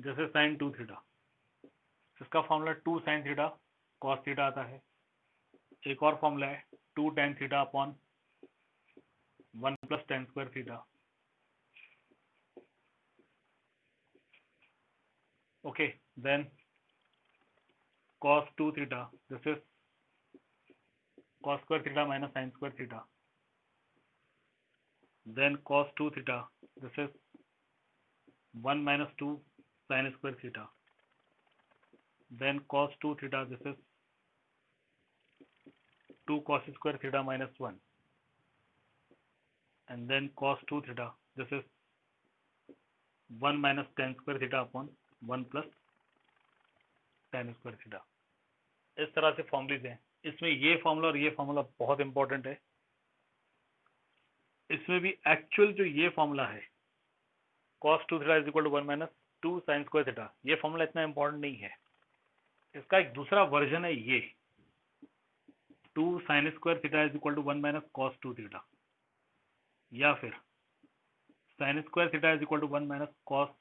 जैसे sine 2 theta, इसका formula 2 sine theta cos theta आता है। एक और फॉर्मूला है 2 tan theta upon 1 plus tan square theta. Okay, then cos 2 theta, this is cos square theta minus sin square theta. Then cos 2 theta, this is 1 minus 2 sin square theta. Then cos 2 theta, this is 2 cos square theta minus 1. And then cos 2 theta, this is 1 minus tan square theta upon 1 plus tan square theta. इस तरह से formulas हैं। इसमें ये formula और ये formula बहुत important है। इसमें भी एक्चुअल जो ये फॉर्मूला है cos 2 theta is equal to 1 minus 2 sine square theta, ये फॉर्मूला इतना इंपॉर्टेंट नहीं है। इसका एक दूसरा वर्जन है ये 2 sine square theta is equal to 1 minus cos 2 theta, या फिर sine square theta is equal to 1 minus cos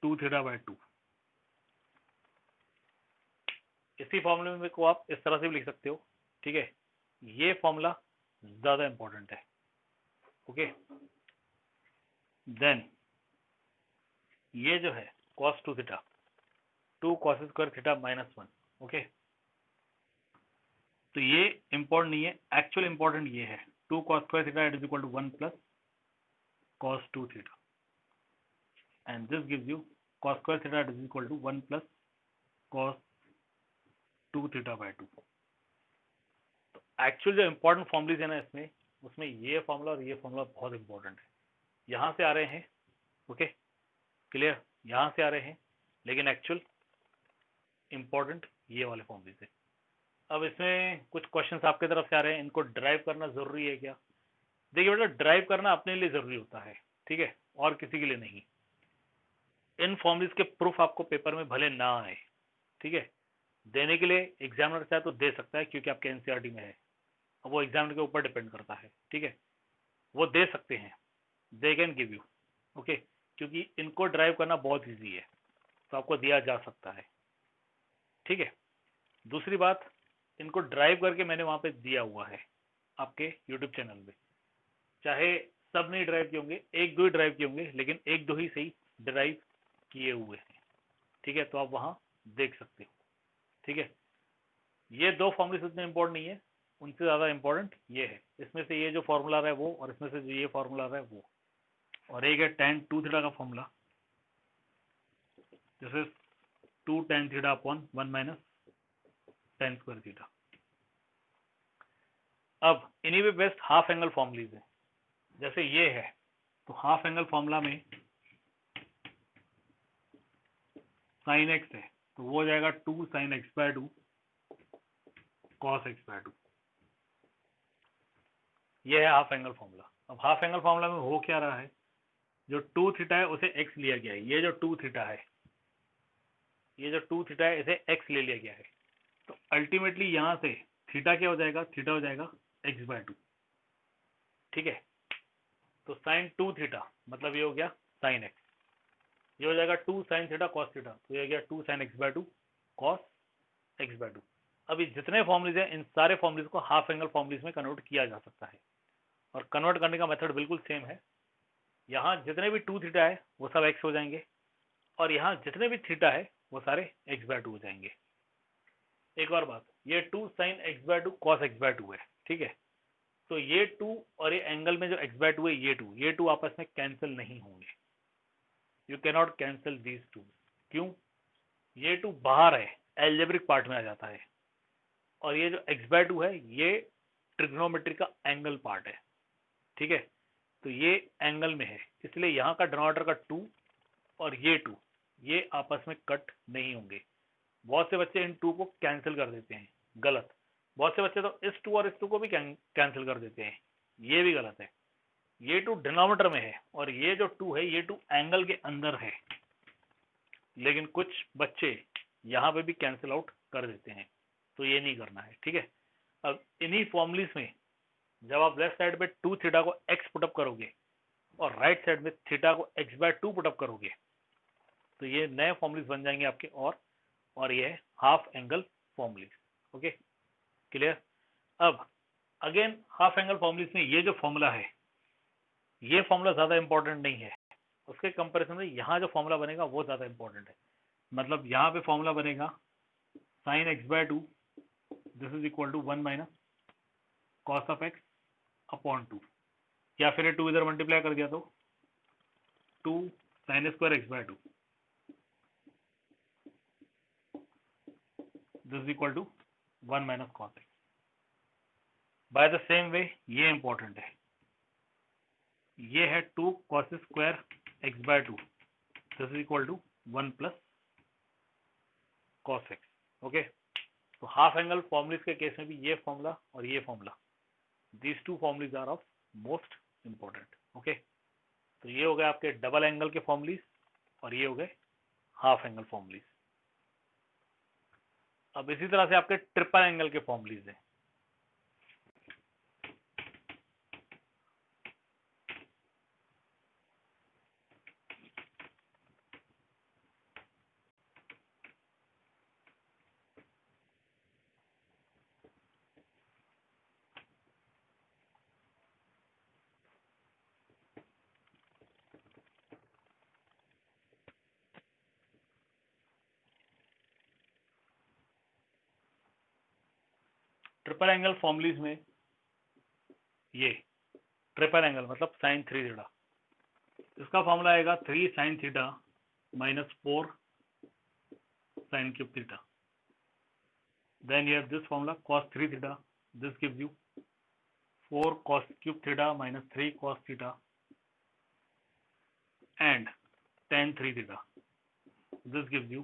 2 theta by 2। इसी फॉर्मूले में को आप इस तरह से भी लिख सकते हो, ठीक है। ये फॉर्मूला ज्यादा इंपॉर्टेंट है। ओके, देन ये जो है cos 2 theta 2 cos square theta minus 1। Okay, तो ये इंपॉर्टेंट नहीं है, एक्चुअल इंपॉर्टेंट ये है 2 cos square theta it is equal to 1 plus cos 2 theta, and this gives you cos square theta it is equal to 1 plus cos 2 theta by 2। तो actual जो important formulas है ना इसमें, उसमें ये फॉर्मूला और ये फॉर्मूला बहुत इंपॉर्टेंट है। यहाँ से आ रहे हैं, ओके क्लियर, यहाँ से आ रहे हैं, लेकिन एक्चुअल इंपॉर्टेंट ये वाले फॉर्मूलेज है। अब इसमें कुछ क्वेश्चंस आपके तरफ से आ रहे हैं, इनको ड्राइव करना जरूरी है क्या? देखिए बेटा, ड्राइव करना अपने लिए जरूरी होता है, ठीक है, और किसी के लिए नहीं। इन फॉर्मूलेज के प्रूफ आपको पेपर में भले ना आए, ठीक है, देने के लिए एग्जामिनर चाहे तो दे सकता है, क्योंकि आपके एनसीईआरटी में है। अब वो एग्जामिनर के ऊपर डिपेंड करता है, ठीक है, वो दे सकते हैं, they can give you, okay, क्योंकि इनको ड्राइव करना बहुत इजी है, तो आपको दिया जा सकता है, ठीक है। दूसरी बात, इनको ड्राइव करके मैंने वहां पे दिया हुआ है आपके यूट्यूब चैनल पे, चाहे सब नहीं ड्राइव किए होंगे, एक दो ही ड्राइव किए होंगे, लेकिन एक दो ही सही ड्राइव किए हुए हैं, ठीक है, तो आप वहां देख सकते हो, ठीक है। ये दो फॉर्मूले उतने इंपॉर्टेंट नहीं है, उनसे ज्यादा इंपॉर्टेंट ये है। इसमें से ये जो फॉर्मूला रहा है वो, और इसमें से जो ये फॉर्मूला रहा है वो, और एक है tan 2 थीटा का formula, this is 2 tan theta upon 1 minus tan square theta. अब इन्हीं पे बेस्ट हाफ एंगल फॉर्मूलीज है। जैसे ये है, तो हाफ एंगल फॉर्मूला में साइन एक्स है, तो वो हो जाएगा 2 sine X by 2 cos X by 2। ये है हाफ एंगल फॉर्मूला। अब हाफ एंगल फॉर्मूला में हो क्या रहा है, जो 2 थीटा है उसे x लिया गया है, ये जो 2 थीटा है, ये जो 2 थीटा है इसे x ले लिया गया है, तो अल्टीमेटली यहाँ से थीटा क्या हो जाएगा, थीटा हो जाएगा x बाय 2, ठीक है। तो साइन 2 थीटा मतलब ये हो गया साइन x, ये हो जाएगा 2 साइन थीटा कॉस थीटा, तो ये हो गया 2 sine x by 2 cos x by 2। अभी जितने फॉर्मूलेज हैं, इन सारे फॉर्मूलेज को हाफ एंगल फॉर्मूलेज में कन्वर्ट किया जा सकता है, और कन्वर्ट करने का मेथड बिल्कुल सेम है। यहाँ जितने भी 2 थीटा है वो सब x हो जाएंगे, और यहाँ जितने भी थीटा है वो सारे x बाय 2 हो जाएंगे। एक और बात, ये 2 sine x by 2 cos x by 2 है, ठीक है, तो ये 2 और ये एंगल में जो x बाय 2 है, ये 2 आपस में कैंसिल नहीं होंगे, you can not cancel these two. क्यों? ये 2 बाहर है, एल्जेब्रिक पार्ट में आ जाता है, और ये जो x बाय 2 है ये ट्रिग्नोमेट्री का एंगल पार्ट है, ठीक है, तो ये एंगल में है, इसलिए यहाँ का डिनोमिनेटर का 2 और ये 2 ये आपस में कट नहीं होंगे। बहुत से बच्चे इन 2 को कैंसिल कर देते हैं, गलत। बहुत से बच्चे तो इस 2 और इस 2 को भी कैंसिल कर देते हैं, ये भी गलत है। ये 2 डिनोमिनेटर में है, और ये जो 2 है ये 2 एंगल के अंदर है, लेकिन कुछ बच्चे यहाँ पे भी कैंसिल आउट कर देते हैं, तो ये नहीं करना है, ठीक है। अब इन्हीं फॉर्मूलीज में जब आप लेफ्ट साइड पे 2 थीटा को x पुटअप करोगे और राइट साइड में थीटा को x बाय 2 पुटअप करोगे, तो ये नए फॉर्मूलेस बन जाएंगे आपके, और ये है half angle formulas. Okay, clear. अब अगेन हाफ एंगल फॉर्मूलेस में ये जो फॉर्मूला है, ये फॉर्मूला ज्यादा इंपॉर्टेंट नहीं है, उसके कंपैरिजन में यहाँ जो फॉर्मूला बनेगा वो ज्यादा इंपॉर्टेंट है। मतलब यहाँ पे फॉर्मूला बनेगा sine X by two, this is equal to 1 minus cos of X upon 2, या फिर ये 2 इधर मल्टीप्लाई कर दिया तो 2 sine square X by two, this is equal to 1 minus cos X. By the same way ये important है, ये है 2 cos square X by two, this is equal to 1 plus cos X. Okay, तो half angle formulas के case में भी ये formula और ये formula, these two formulas are of most important. Okay, तो ये हो गए आपके डबल एंगल के फॉर्मूलेस और ये हो गए हाफ एंगल फॉर्मूलेस। अब इसी तरह से आपके ट्रिपल एंगल के फॉर्मूलेस हैं। ट्रिपल एंगल फॉर्मूलेस में ये ट्रिपल एंगल मतलब साइन 3 थीटा, इसका फॉर्मूला आएगा 3 sine theta minus 4 sine cube theta. Then you have this formula cos 3 theta, this gives you 4 cos cube theta minus 3 cos theta and tan 3 theta, this gives you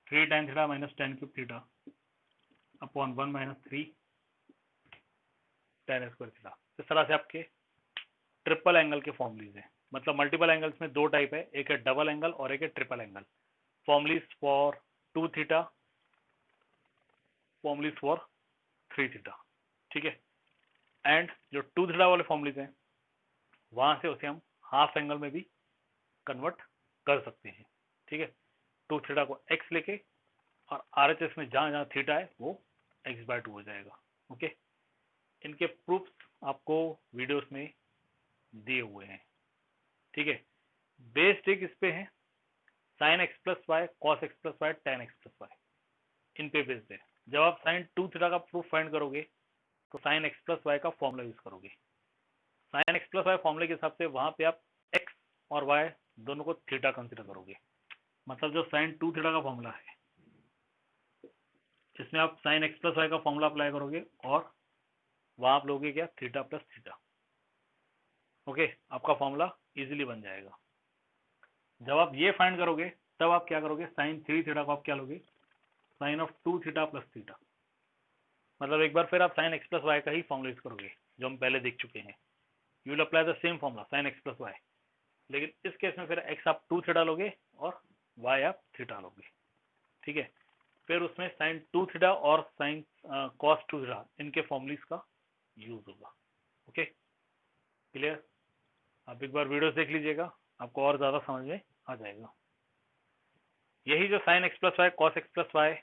3 tan theta minus tan cube theta upon 1 minus 3 tan square theta. इस तरह से आपके triple angle के formulas हैं। मतलब multiple angles में दो type है, एक है डबल एंगल और एक है triple angle. Formulas for 2 theta, formulas for 3 theta, ठीक है। एंड जो 2 थीटा वाले फॉर्मूलेस हैं वहां से उसे हम हाफ एंगल में भी कन्वर्ट कर सकते हैं, ठीक है। 2 थीटा को x लेके और RHS में जहां जहां थीटा है वो x/2 हो जाएगा। ओके, इनके प्रूफ्स आपको वीडियोस में दिए हुए हैं, ठीक है। बेस ट्रिक इस पे है sin x plus Y, cos x plus Y, tan x plus Y, इन पे बेस्ड है। जब आप sin 2 थीटा का प्रूफ फाइंड करोगे तो sin x प्लस वाई का फॉर्मूला यूज करोगे। sin x प्लस वाई फॉर्मूले के हिसाब से वहां पे आप x और y दोनों को थीटा कंसिडर करोगे। मतलब जो sin 2 थीटा का फॉर्मूला है इसमें आप sin x प्लस वाई का फॉर्मूला अप्लाई करोगे और वहां आप लोगे क्या, थीटा प्लस थीटा। ओके, आपका फॉर्मूला इजीली बन जाएगा। जब आप ये फाइंड करोगे तब आप क्या करोगे, sin 3 थीटा को आप क्या लोगे, sin of 2 theta plus theta. मतलब एक बार फिर आप sin x प्लस वाई का ही फॉर्मूला यूज करोगे जो हम पहले देख चुके हैं। You will apply the same formula sin x plus Y, लेकिन इस केस में फिर x आप 2 थीटा लोगे और y आप थीटा लोगे, ठीक है। फिर उसमें sin 2 थीटा और sin cos 2 थीटा इनके फॉर्मूलेस का यूज होगा। Okay, clear. आप एक बार वीडियोस देख लीजिएगा, आपको और ज्यादा समझ में आ जाएगा। यही जो sin x plus Y, cos x plus Y,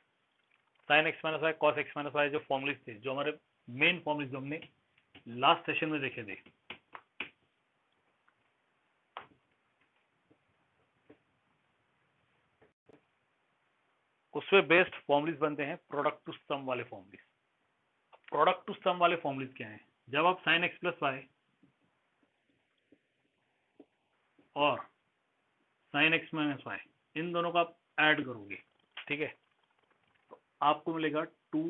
sin x minus Y, cos x minus Y जो फॉर्मूलेस थे, जो हमारे मेन फॉर्मूलेस जो हमने लास्ट सेशन में देखे थे, उसमें बेस्ड फॉर्मूलेस बनते हैं प्रोडक्ट टू सम वाले फॉर्मूलेस। प्रोडक्ट टू सम वाले फॉर्मूलेस क्या है, जब आप sin x प्लस वाई और sin x माइनस वाई इन दोनों का आप ऐड करोगे, ठीक है, तो आपको मिलेगा 2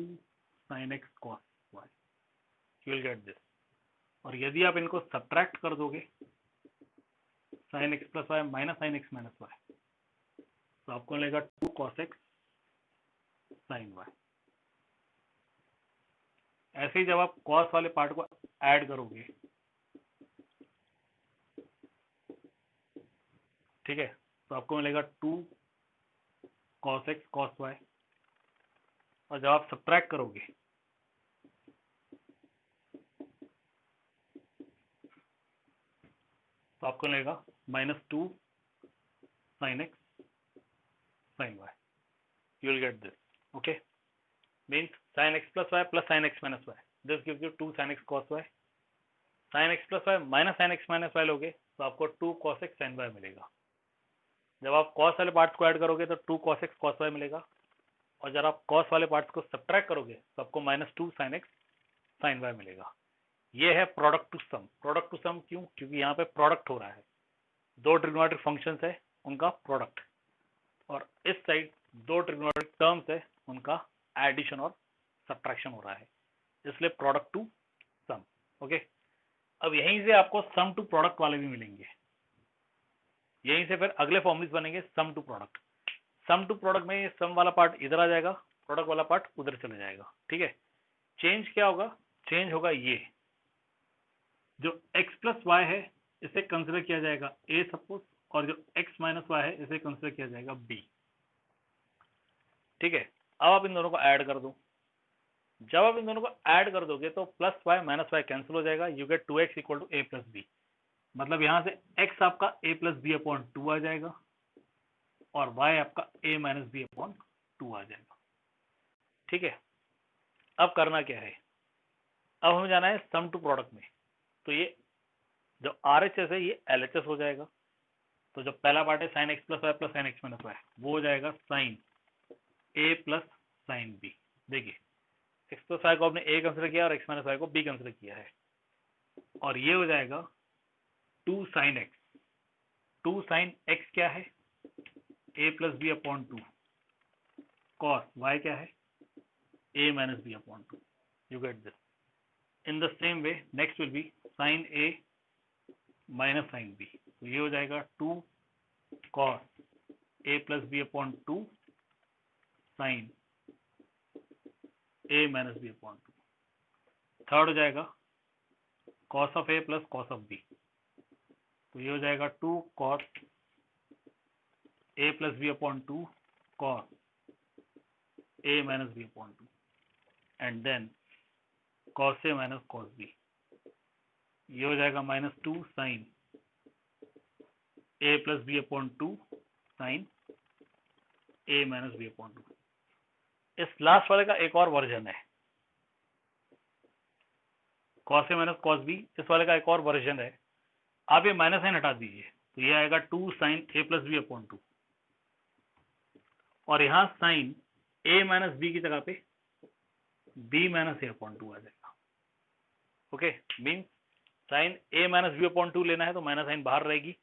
sin x cos y, you will get this. और यदि आप इनको सब्ट्रैक्ट कर दोगे sin x plus Y minus sin x minus Y, तो आपको मिलेगा 2 cos x sin y। ऐसे ही जब आप cos वाले पार्ट को ऐड करोगे, ठीक है, तो आपको मिलेगा 2 cos x cos y। और जब आप सब्ट्रैक्ट करोगे तो आपको मिलेगा -2 sin x sin y. You will get this. Okay, means sin x plus y plus sin x minus y. This gives you 2 sin x cos y. sin x plus y minus sin x minus y लोगे तो आपको 2 cos x sin y मिलेगा. जब आप cos वाले parts को add करोगे तो 2 cos x cos y मिलेगा, और जब आप cos वाले पार्ट्स को सब्ट्रैक्ट करोगे तो आपको -2 sin x sin y मिलेगा. ये है product to sum. Product to sum क्यों? क्योंकि यहाँ पे प्रोडक्ट हो रहा है, दो ट्रिग्नोमेट्रिक फंक्शंस है उनका प्रोडक्ट, और इस साइड दो ट्रिग्नोमेट्रिक टर्म्स है उनका एडिशन और सब्ट्रैक्शन हो रहा है, इसलिए प्रोडक्ट टू सम. ओके, अब यहीं से आपको सम टू प्रोडक्ट वाले भी मिलेंगे. यहीं से फिर अगले फॉर्मूलेस बनेंगे sum to product. Sum to product में सम वाला पार्ट इधर आ जाएगा, प्रोडक्ट वाला पार्ट उधर चले जाएगा. ठीक है, चेंज क्या होगा? चेंज होगा ये जो x प्लस वाई है इसे कंसिडर किया जाएगा a सपोज, और जो x माइनस वाई है इसे कंसिडर किया जाएगा b. ठीक है, अब आप इन दोनों को ऐड कर दो. जब आप इन दोनों को ऐड कर दोगे तो plus Y minus Y cancel हो जाएगा, you get 2x equal to a plus B. मतलब यहाँ से x आपका a प्लस बी अपॉन 2 आ जाएगा और y आपका a माइनस बी अपॉन 2 आ जाएगा. ठीक है, अब करना क्या है? अब हमें जाना है सम टू प्रोडक्ट में. तो ये जो RHS है ये LHS हो जाएगा. तो जो पहला पार्ट है sin x plus Y plus sin x minus Y, वो हो जाएगा sin a plus sin b. देखिए x प्लस वाई को आपने a कंसिडर किया और x माइनस वाई को b कंसिडर किया है, और ये हो जाएगा 2 sin x. 2 sin x क्या है? a plus B upon 2. cos y क्या है? a minus B upon 2. You get this. In the same way, next will be sin A minus sin B. तो ये हो जाएगा 2 cos A plus B upon 2 sin A minus B upon 2. Third हो जाएगा cos of A plus cos of B. तो ये हो जाएगा 2 cos A plus B upon 2 cos A minus B upon 2. And then cos A minus cos B. ये हो जाएगा -2 sin A plus B upon 2 sin A minus B upon 2. इस last वाले का एक और वर्जन है, cos A minus cos B. इस वाले का एक और वर्जन है. आप ये माइनस साइन हटा दीजिए तो ये आएगा 2 sin A plus B upon 2, और यहाँ sin A माइनस बी की जगह पे B माइनस A अपॉन 2 आ जाएगा. Okay, mean sine A minus B upon 2 लेना है तो माइनस साइन बाहर रहेगी.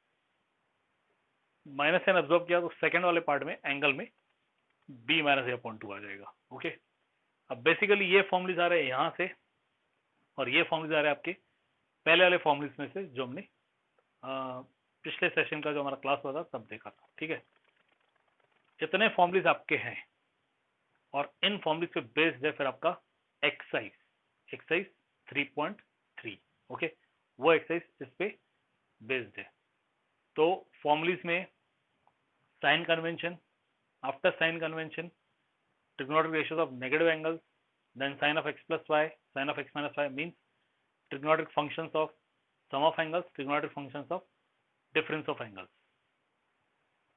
माइनस साइन अब्सॉर्ब किया तो सेकंड वाले पार्ट में एंगल में B माइनस A अपॉन 2 आ जाएगा. ओके, अब बेसिकली ये फॉर्मूलेस आ रहे हैं यहाँ से, और ये फॉर्मूलेस आ रहे हैं आपके पहले वाले फॉर्मूलेस में से जो हमने पिछले सेशन का जो हमारा क्लास हुआ था तब देखा था. ठीक है, इतने फॉर्मूलेस आपके हैं, और इन फॉर्मूलेस पे बेस्ड है फिर आपका एक्सरसाइज 3.3. ओके, वो एक्सरसाइज इस पे बेस्ड है. तो फॉर्मूलेस में sign convention, after sign convention trigonometric ratios of negative angles, then sine of x plus Y, sine of x minus Y means trigonometric functions of sum of angles, trigonometric functions of difference of angles.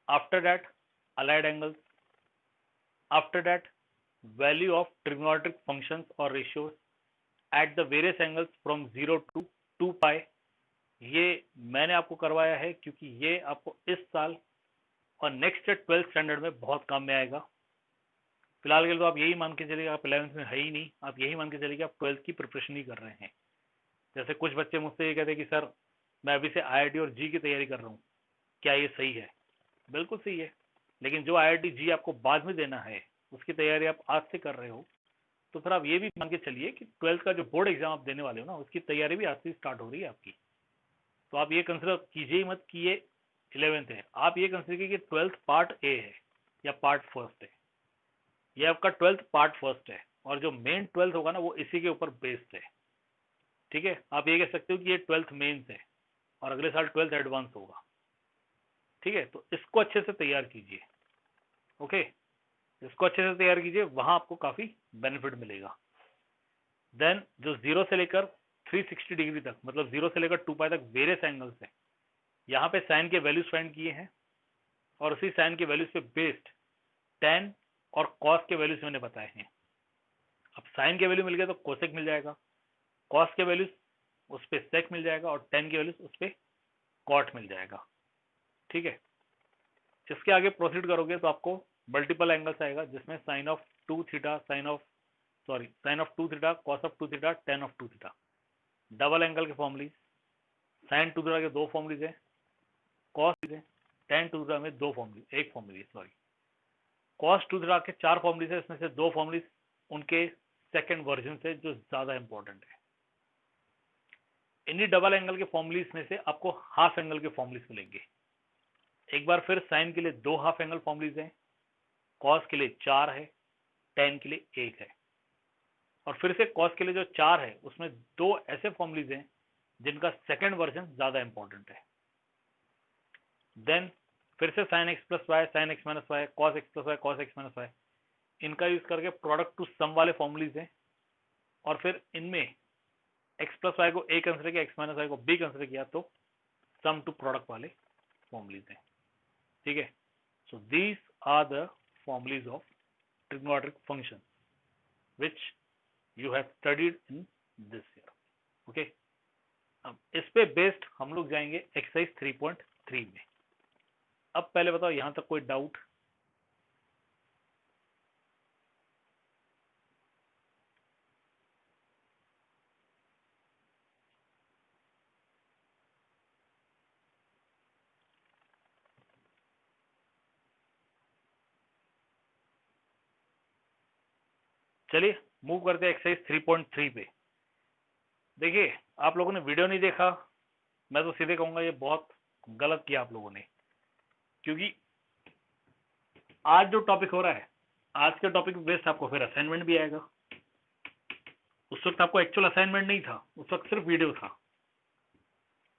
After that allied angles. After that, value of trigonometric functions or ratios at the various angles from 0 to 2 pi. ये मैंने आपको करवाया है क्योंकि ये आपको इस साल और नेक्स्ट 12th स्टैंडर्ड में बहुत काम में आएगा. फिलहाल के लिए तो आप यही मान के चलिए आप 11th में है ही नहीं, आप यही मान के चलिए कि आप 12th की प्रिपरेशन ही कर रहे हैं. जैसे कुछ बच्चे मुझसे ये कहते हैं कि सर मैं अभी से IIT और जी की तैयारी कर रहा हूँ, क्या ये सही है? बिल्कुल सही है, लेकिन जो IIT जी आपको बाद में देना है उसकी तैयारी आप आज से कर रहे हो, तो फिर आप ये भी मान के चलिए कि 12th का जो बोर्ड एग्जाम आप देने वाले हो ना, उसकी तैयारी भी आज से स्टार्ट हो रही है आपकी. तो आप ये कंसिडर कीजिए ही मत कि ये 11th है, आप ये कंसिडर कीजिए कि 12th पार्ट ए है या पार्ट फर्स्ट है. ये आपका 12th पार्ट फर्स्ट है, और जो मेन 12th होगा ना वो इसी के ऊपर बेस्ड है. ठीक है, आप ये कह सकते हो कि ये 12th मेंस है और अगले साल 12th एडवांस होगा. ठीक है, तो इसको अच्छे से तैयार कीजिए. ओके, इसको अच्छे से तैयार कीजिए, वहां आपको काफी बेनिफिट मिलेगा. देन जो 0 से लेकर 360 डिग्री तक, मतलब 0 से लेकर 2 पाई तक वेरियस एंगल्स है, यहाँ पे साइन के वैल्यूज फाइंड किए हैं और उसी साइन के वैल्यूज पे बेस्ड टेन और कॉस के वैल्यूज मैंने बताए हैं। अब साइन के वैल्यू मिल गया तो कोसेक मिल जाएगा, कॉस के वैल्यूज उस पर सेक मिल जाएगा और टेन के वैल्यूज उस पर कॉट मिल जाएगा। ठीक है, इसके आगे प्रोसीड करोगे तो आपको मल्टीपल एंगल्स आएगा जिसमें sine of 2 theta, sine of 2 theta, cos of 2 theta, tan of 2 theta. Double angle के फॉर्मूलीज, साइन 2 थीटा के 2 फॉर्मूलीज है, कॉस है, टेन 2 थीटा में 2 फॉर्मूलीज, एक फॉर्मूली सॉरी, कॉस 2 थीटा के 4 फॉर्मूलीज है, इसमें से 2 फॉर्मूलीज उनके सेकंड वर्जन से जो ज्यादा इंपॉर्टेंट है। इन्हीं डबल एंगल के फॉर्मूलीज में से आपको हाफ एंगल के फॉर्मूलीज मिलेंगे। एक बार फिर साइन के लिए 2 हाफ एंगल फॉर्मूलीज हैं, कॉस के लिए 4 है, टेन के लिए 1 है। और फिर से कॉस के लिए जो 4 है उसमें 2 ऐसे फॉर्मूलीज हैं जिनका सेकंड वर्जन ज्यादा इंपॉर्टेंट है। देन फिर से sine X plus Y, sine X minus Y, cos X plus Y, cos X minus Y, इनका यूज करके प्रोडक्ट टू सम वाले फॉर्मूलीज हैं। और फिर इनमें एक्स प्लस वाई को ए कंसिडर किया, एक्स माइनस वाई को बी कंसिडर किया तो सम टू प्रोडक्ट वाले फॉर्मूलीज हैं। ठीक है, so these are the formulae of trigonometric function which you have studied in this year. Okay, अब इस पे बेस्ड हम लोग जाएंगे एक्सरसाइज 3.3 में। अब पहले बताओ यहां तक कोई डाउट? चलिए मूव करते हैं एक्सरसाइज 3.3 पे। देखिए आप लोगों ने वीडियो नहीं देखा, मैं तो सीधे कहूंगा ये बहुत गलत किया आप लोगों ने, क्योंकि आज जो टॉपिक हो रहा है, आज के टॉपिक बेस्ड आपको फिर असाइनमेंट भी आएगा। उस वक्त आपको एक्चुअल असाइनमेंट नहीं था, उस वक्त सिर्फ वीडियो था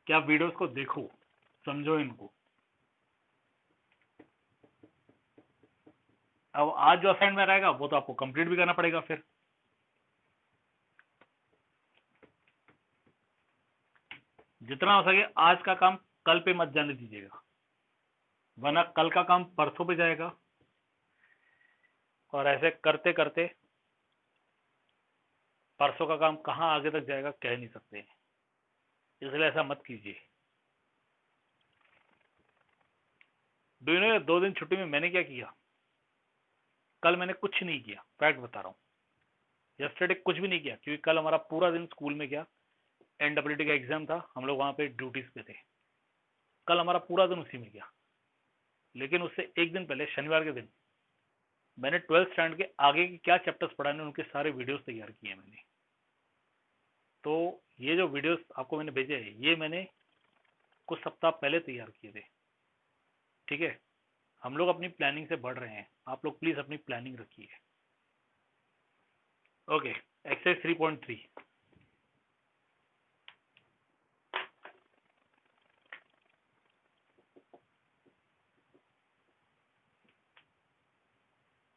कि आप वीडियोस को देखो, समझो इनको। अब आज जो असाइनमेंट आएगा वो तो आपको कंप्लीट भी करना पड़ेगा। फिर जितना हो सके आज का काम कल पे मत जाने दीजिएगा, वरना कल का काम परसों पे जाएगा और ऐसे करते करते परसों का काम कहां आगे तक जाएगा कह नहीं सकते, इसलिए ऐसा मत कीजिए। डू यू नो 2 दिन छुट्टी में मैंने क्या किया? कल मैंने कुछ नहीं किया, फैक्ट बता रहा हूँ। यस्टरडे कुछ भी नहीं किया क्योंकि कल हमारा पूरा दिन स्कूल में गया, एनडब्ल्यूटी का एग्जाम था, हम लोग वहां पे ड्यूटीज पे थे। कल हमारा पूरा दिन उसी में गया। लेकिन उससे एक दिन पहले शनिवार के दिन मैंने 12th स्टैंडर्ड के आगे के क्या चैप्टर्स पढ़ाने उनके सारे वीडियोस तैयार किए मैंने। तो ये जो वीडियोस आपको मैंने भेजे हैं ये मैंने कुछ सप्ताह पहले तैयार किए थे। ठीक है, हम लोग अपनी प्लानिंग से बढ़ रहे हैं, आप लोग प्लीज अपनी प्लानिंग रखिए। Okay, exercise 3.3।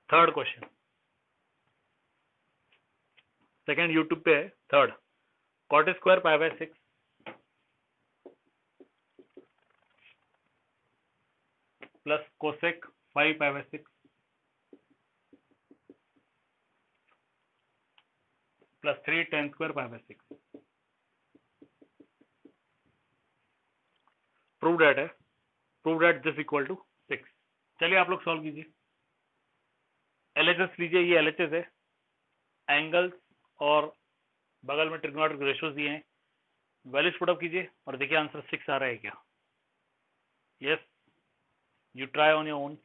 Third question, second YouTube पे है। Third, cot square pi by 6 plus cosec 5 pi by 6 plus 3 tan square pi by 6 prove that है, prove that this equal to 6। चलिए आप लोग सॉल्व कीजिए। एलएचएस लीजिए, ये एलएचएस है, एंगल्स और बगल में ट्रिग्नोमेट्रिक रेशियोज दिए हैं, वैल्यूज पुट अप कीजिए और देखिए आंसर 6 आ रहा है क्या। Yes, you try on your own.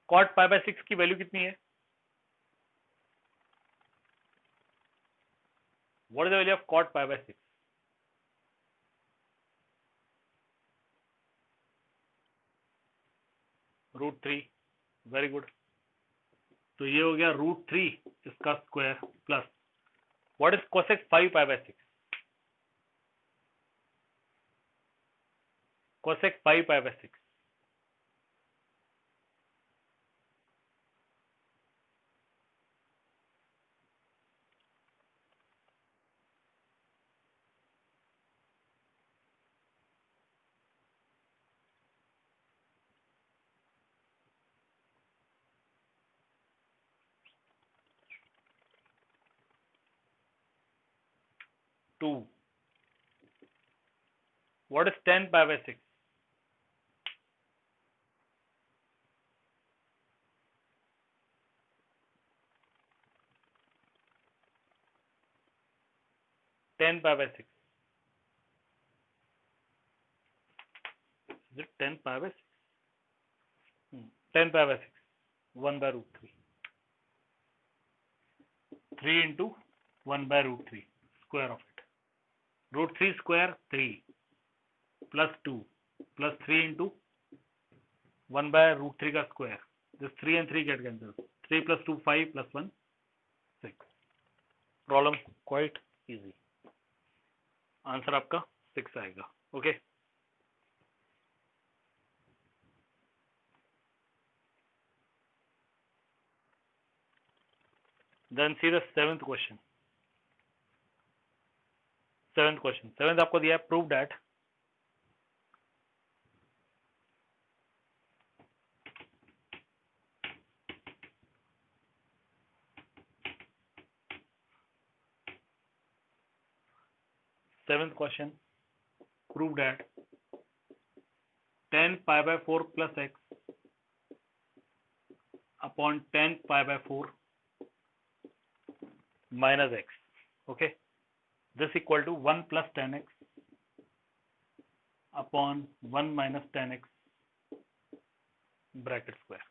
Cot pi by 6 की वैल्यू कितनी है? What is the value of cot pi by 6? √3। Very good, तो ये हो गया √3 इसका square plus what is cosec 5 pi by 6? Cosec 5 pi by 6 2. What is 10 pi by 6? Ten pi by 6. Is it 10 pi by 6? 10 pi by 6. 1 by root 3. 3 into 1 by root 3. Square of it. Root 3 square 3 plus 2 plus 3 into 1 by root 3 का square. This 3 and 3 get cancelled. 3 plus 2 5 plus 1 6. Problem quite easy. Answer आपका 6 आएगा. Okay Then see the seventh question. Seventh आपको दिया है prove that seventh question prove that 10 pi by 4 plus x upon 10 pi by 4 minus x. Okay, this equal to 1 plus 10x upon 1 minus 10x bracket square.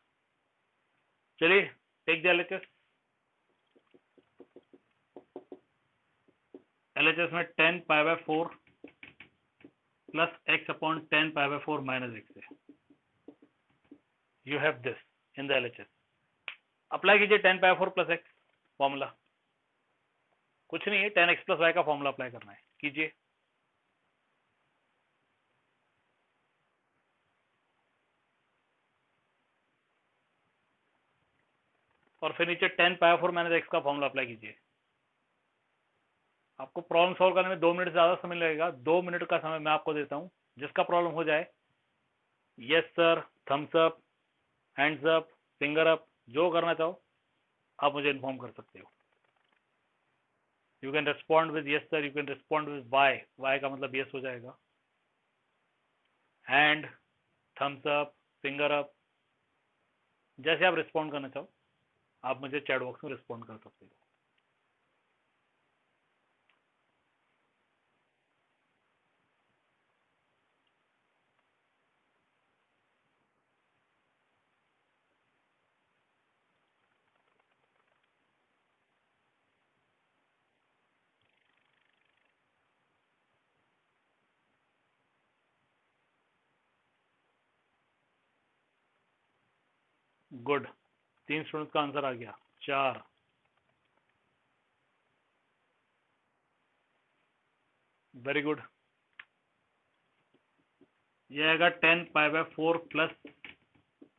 चलिए take the LHS. LHS में 10 pi by 4 plus x upon 10 pi by 4 minus x है. You have this in the LHS. Apply कीजिए 10 pi by 4 plus x formula. कुछ नहीं है, 10x plus y का formula apply करना है. कीजिए. और फिर नीचे 10 pi by 4 minus x का फॉर्मूला अप्लाई कीजिए. आपको प्रॉब्लम सॉल्व करने में 2 मिनट से ज्यादा समय लगेगा. 2 मिनट का समय मैं आपको देता हूं. जिसका प्रॉब्लम हो जाए yes sir, thumbs up, hands up, finger up, जो करना चाहो आप मुझे इन्फॉर्म कर सकते हो. You can respond with yes sir, you can respond with Y. Y का मतलब यस हो जाएगा. Hand, thumbs up, finger up, जैसे आप रिस्पॉन्ड करना चाहो आप मुझे चैट बॉक्स में रिस्पॉन्ड कर सकते हो. गुड. 3 स्टूडेंट्स का आंसर आ गया. 4. Very good. ये आएगा 10 pi by 4 plus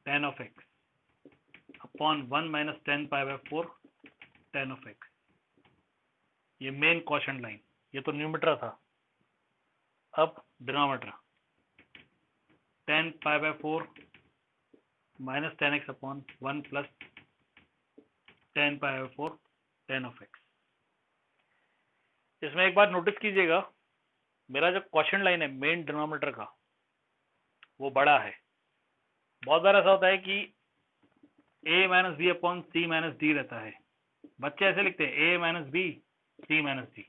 tan of x upon 1 minus 10 pi by 4 tan of x. ये मेन क्वेश्चन लाइन. ये तो न्यूमेटर था. अब denominator 10 pi by 4 minus 10x upon 1 plus 10 pi by 4 tan of x. इसमें एक बात नोटिस कीजिएगा, मेरा जो क्वेश्चन लाइन है मेन डिनोमिनेटर का वो बड़ा है. बहुत बार ऐसा होता है कि a minus B upon C minus D रहता है. बच्चे ऐसे लिखते हैं a minus B C minus D.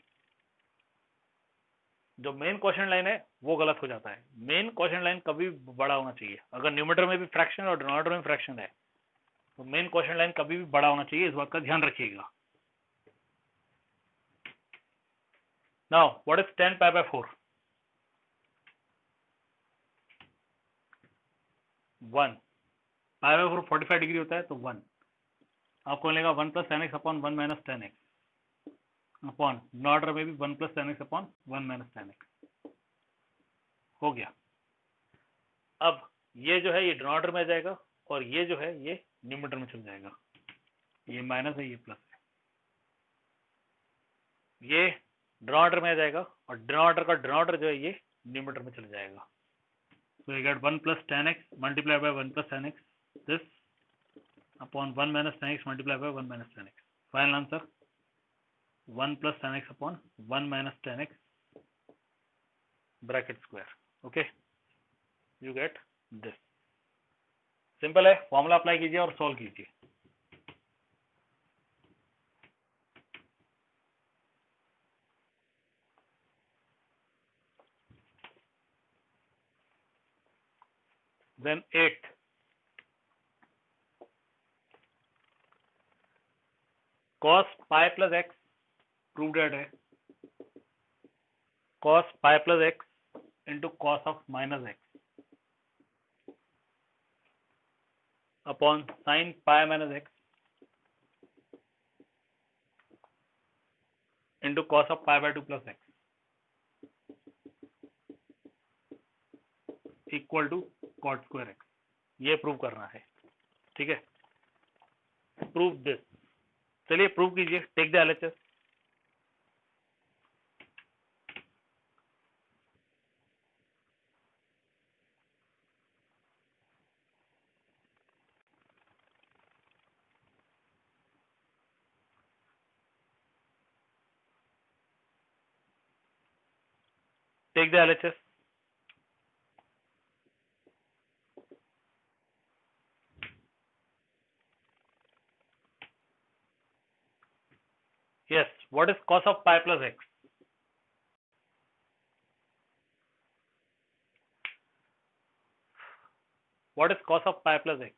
जो मेन क्वेश्चन लाइन है वो गलत हो जाता है. मेन क्वेश्चन लाइन कभी बड़ा होना चाहिए. अगर न्यूमेरेटर में भी फ्रैक्शन और डिनोमिनेटर में फ्रैक्शन है तो मेन क्वेश्चन लाइन कभी भी बड़ा होना चाहिए. इस बात का ध्यान रखिएगा. Now what is 10 pi by 4? 1. pi by 4 45 degree होता है तो 1. आपको मिलेगा 1 plus tan x upon 1 minus tan x upon denominator में भी 1 plus tan x upon 1 minus tan x. हो गया. अब ये जो है ये डिनोमिनेटर में आ जाएगा और ये जो है ये न्यूमेरेटर में चल जाएगा. ये माइनस है, ये प्लस है. ये डिनोमिनेटर में आ जाएगा और डिनोमिनेटर का डिनोमिनेटर जो है ये न्यूमेरेटर में चल जाएगा. So you get 1 plus tan x multiplied by 1 plus tan x, this upon 1 minus tan x multiplied by 1 minus tan x. Final answer 1 plus tan x upon 1 minus tan x bracket square. Okay, you get this. Simple है, formula apply कीजिए और solve कीजिए. Then 8. Cos pi plus x proved that है cos pi plus x into cos of minus x upon sin pi minus x into cos of pi by 2 plus x equal to cot square x. ये prove करना है. ठीक है, prove this. चलिए prove कीजिए. Take the LHS. Take the LHS. Yes, what is cos of pi plus x? What is cos of pi plus x?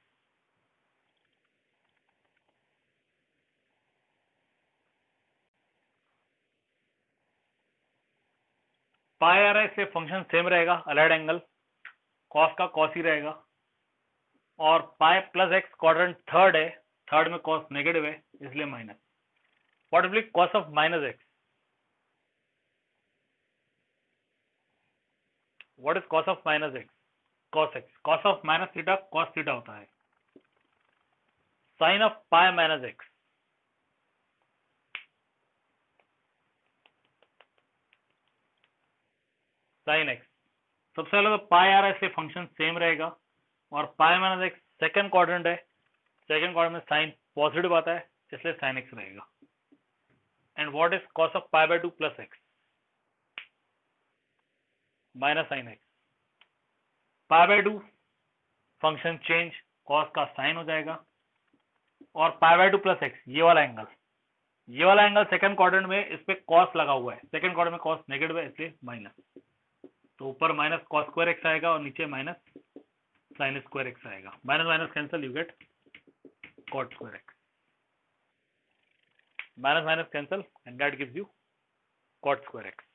Pi आ रहा है, इससे फंक्शन सेम रहेगा, अलाइड एंगल. कॉस का कॉस ही रहेगा. और pi plus X quadrant third है, थर्ड में कॉस नेगेटिव है, इसलिए minus. What will be cos of minus X? What is cos of minus X? Cos X. Cos of minus theta cos theta होता है. Sine of pi minus X. Sine X. सबसे पहले तो पाई आ रहा है, इसलिए फंक्शन सेम रहेगा. और पाई माइनस एक्स सेकेंड क्वाड्रेंट है, सेकेंड क्वाड्रेंट में साइन पॉजिटिव आता है, इसलिए साइन एक्स रहेगा. And what is cos of pi by 2 plus x? Minus sine x. Pi by 2 function change, cos का साइन हो जाएगा. और पाई बाय 2 प्लस एक्स, ये वाला एंगल सेकंड क्वाड्रेंट में, इस पे कॉस लगा हुआ है, सेकंड क्वाड्रेंट में कॉस नेगेटिव है, इसलिए माइनस. तो ऊपर माइनस कॉस स्क्वायर एक्स आएगा और नीचे माइनस साइन स्क्वायर एक्स आएगा. Minus minus cancel, you get caught square x. Minus minus cancel and that gives you cot square x.